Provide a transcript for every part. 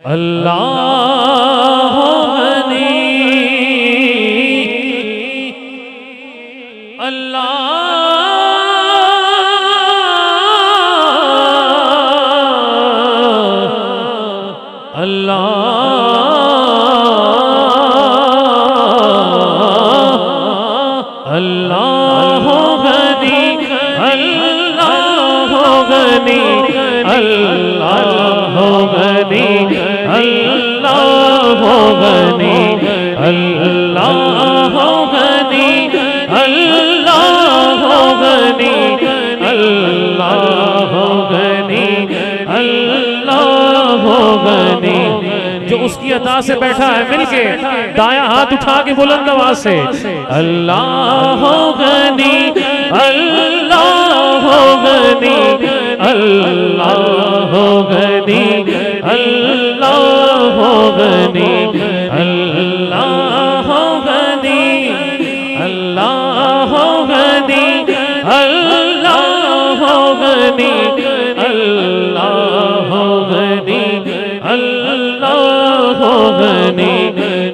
अल्लाह गनी अल्लाह अल्लाह अल्लाह गनी अल्लाह गनी अल्लाह गनी अल्लाह गनी अल्लाह गनी अल्लाह गनी अल्लाह गनी अल्लाह गनी। जो उसकी अता से बैठा है मिलके दाया हाथ उठा के बुलंद आवाज से अल्लाह गनी अल्लाह गनी अल्लाह गनी अल्लाह गनी अल्लाह गनी अल्लाह गनी अल्लाह गनी अल्लाह गनी अल्लाह गनी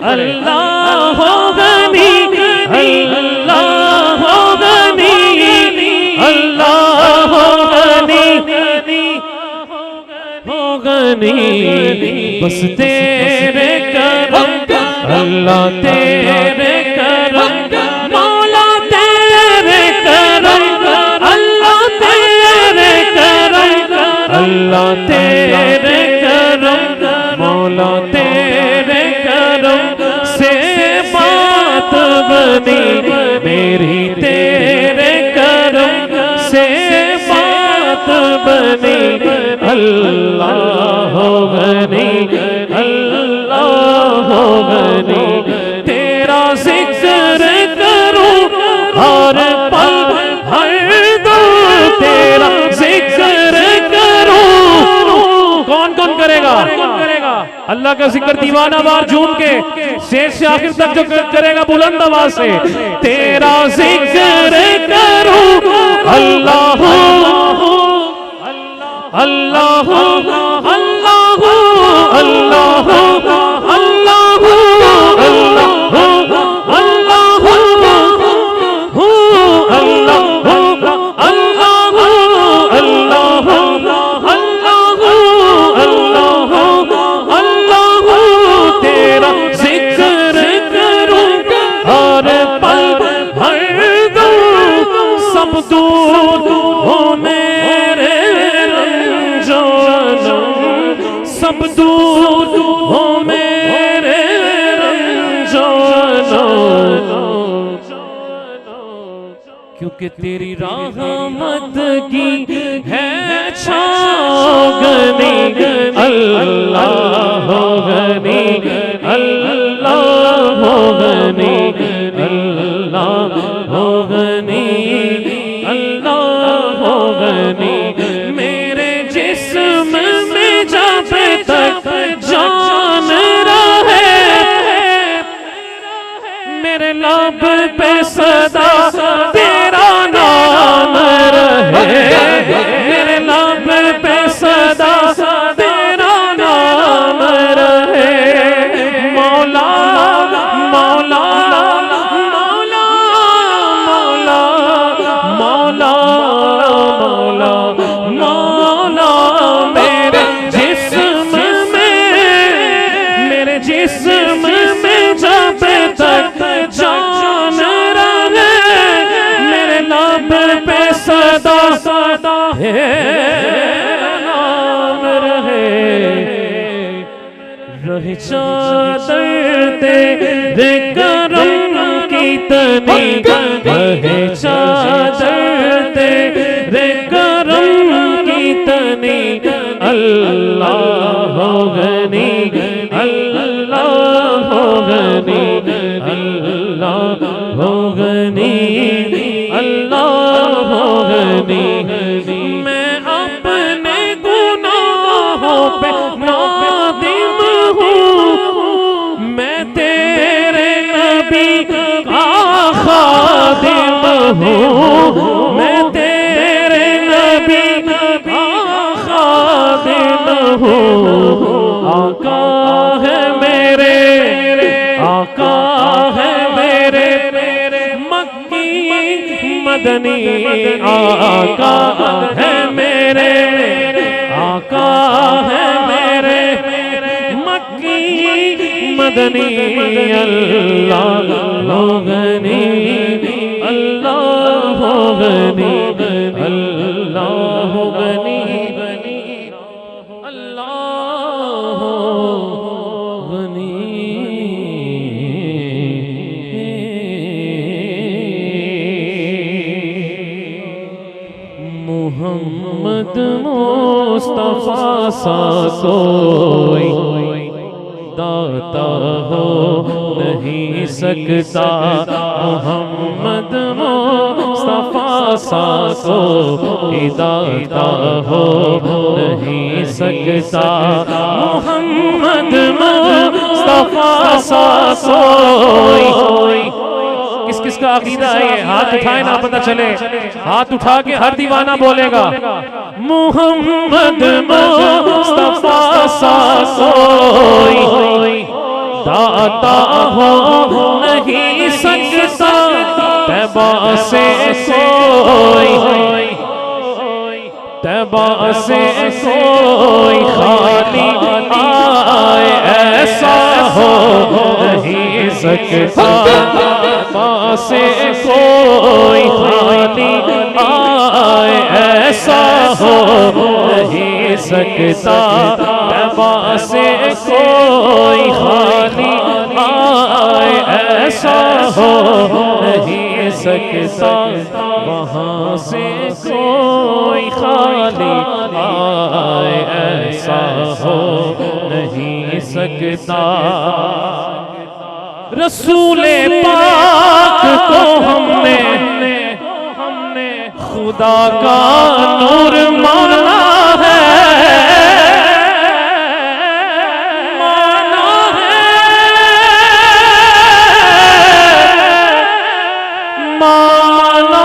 अल्लाह गनी अल्लाह गनी अल्लाह गनी बस तेरे करम अल्लाह तेरे करम मौला तेरे करम अल्लाह तेरे करम अल्लाह तेरे करम मौला तेरे करम से बात बनी मेरी तेरे करम से बात बनी अल्लाह गनी अल्लाह गनी। तेरा जिक्र करूं हर पल हर दम तेरा जिक्र करूं। कौन कौन करेगा अल्लाह का जिक्र दीवाना वार झूम के शेर से आखिर तक जो करेगा बुलंद आवाज से तेरा जिक्र करूं अल्लाह अल्लाह अल्लाह अल्लाह अल्लाह अल्लाह तेरा जिक्र करूं हर पल हर दम सब दूर हो मेरे सब दूर हो मेरे रंजो क्योंकि तेरी रहमत की है छाँव गनी अल्लाह गनी अल्लाह गनी अल्लाह गनी अल्लाह गनी। मेरे जिस्म में जब तक जान रहे मेरे लब पे सदा तेरा नाम रहे मेरे लब पे सदा तेरा नाम रहे मौला मौला मौला मौला मौला मौला मौला मेरे जिस्म में जब तक जान रहे मेरे लब पे सदा सदा नाम रहे चादर तेरे करम की तनी रहे चादर तेरे करम की तनी अल्लाह गनी अल्लाह गनी अल्लाह गनी अल्लाह गनी। मैं अपने गुनाहों पे नादिम हूँ मैं तेरे नबी का खादिम हूँ मैं तेरे नबी का खादिम हूँ आका मदनी आका है मेरे, आका है मेरे मक्की मदनी अल्लाह हो गनी, अल्लाह हो गनी, अल्लाह हो गनी, अल्लाह हो गनी। मोहम्मद मुस्तफा सा कोई दाता हो नहीं सकता, मोहम्मद मुस्तफा सा कोई दाता हो नहीं सकता, मोहम्मद मुस्तफा सा कोई। किस किस का अकीदा है ये? हाथ उठाए ना पता चले, हाथ उठा के हर दीवाना बोलेगा मुहम्मद मुस्तफा सा कोई दाता हो नहीं सकता, तैबा से कोई, तैबा से कोई खाली आए ऐसा हो नहीं सकता, तैबा से कोई खाली आए ऐसा हो नहीं सकता, तैबा से कोई खाली आए ऐसा हो नहीं सकता, वहाँ से कोई खाली आए ऐसा हो नहीं सकता। रसूले पाक को हमने खुदा का नूर माना है, माना है, माना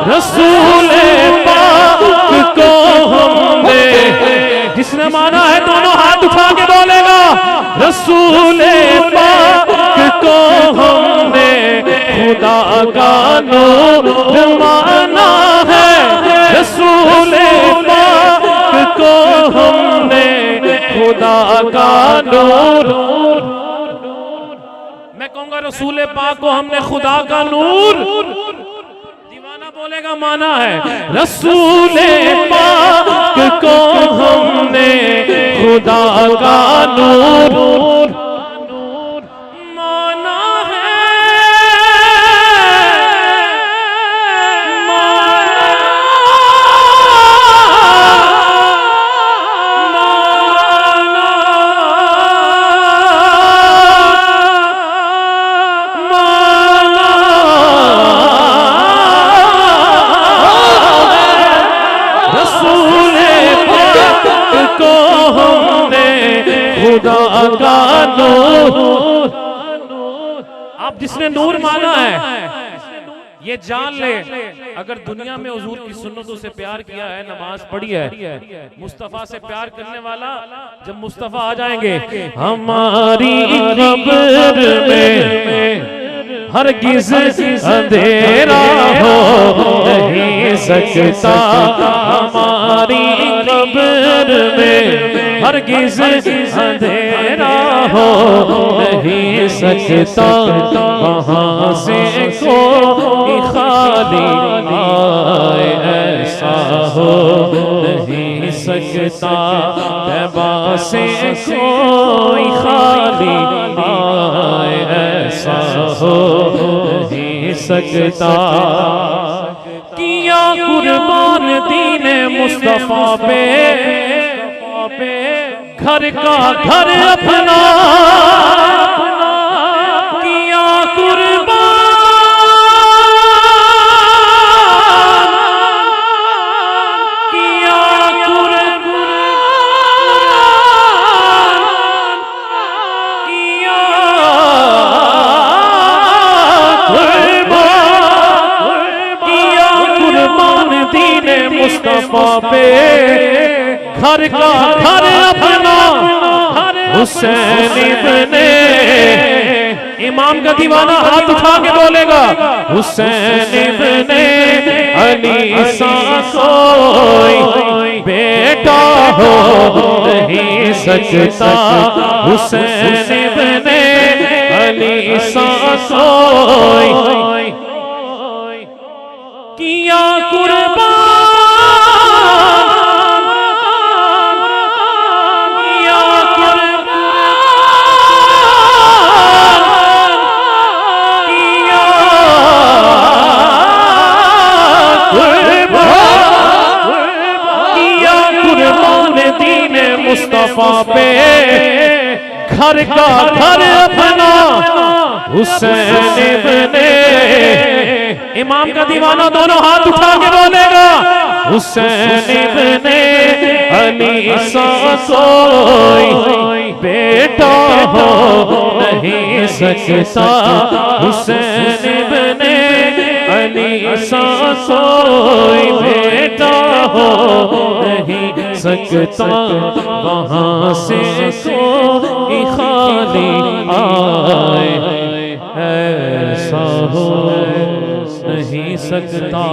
रसूले पाक को हमने, जिसने माना है दोनों हाथ उठा के बोलेगा रसूले पाक को हमने खुदा का नूर माना है, रसूले पाक को हमने खुदा का नूर। मैं कहूंगा रसूले पाक को हमने खुदा का नूर बोलेगा माना है, रसूले पाक को हमने खुदा का नूर माना है, खुदा का नूर। आप जिसने नूर माना है ये जान ले, अगर दुनिया में हुजूर की सुन्नतों से प्यार किया है, नमाज पढ़ी है, मुस्तफा से प्यार करने वाला जब मुस्तफा आ जाएंगे हमारी कब्र में हरगिज़ अंधेरा हो नहीं सकता, हमारी कब्र में हरगिज़ अंधेरा हो नहीं सकता, वहाँ से कोई खाली आए ऐसा हो नहीं सकता, तैबा से कोई खाली आए ऐसा हो नहीं सकता। किया कुर्बान दीने मुस्तफा पे, घर का घर अपना किया कुर्बान, किया कुर्बान मुस्तफा पे घर का घर अपना हुसैन इब्ने, इमाम का दीवाना हाथ उठा के बोलेगा हुसैन इब्ने अली सा कोई बेटा हो नहीं सकता, हुसैन इब्ने अली सा कोई किया कुर्बान, किया कुर्बान, किया कुर्बान, किया कुर्बान दीन मुस्तफा पे घर का घर अपना हुसैन इब्ने, इमाम का दीवाना दोनों हाथ उठा के बोलेगा हुसैन इब्ने अली सा कोई बेटा हो नहीं सकता, हुसैन इब्ने अली सा कोई बेटा हो नहीं सकता, वहां से कोई खाली आए ऐसा हो नहीं सकता।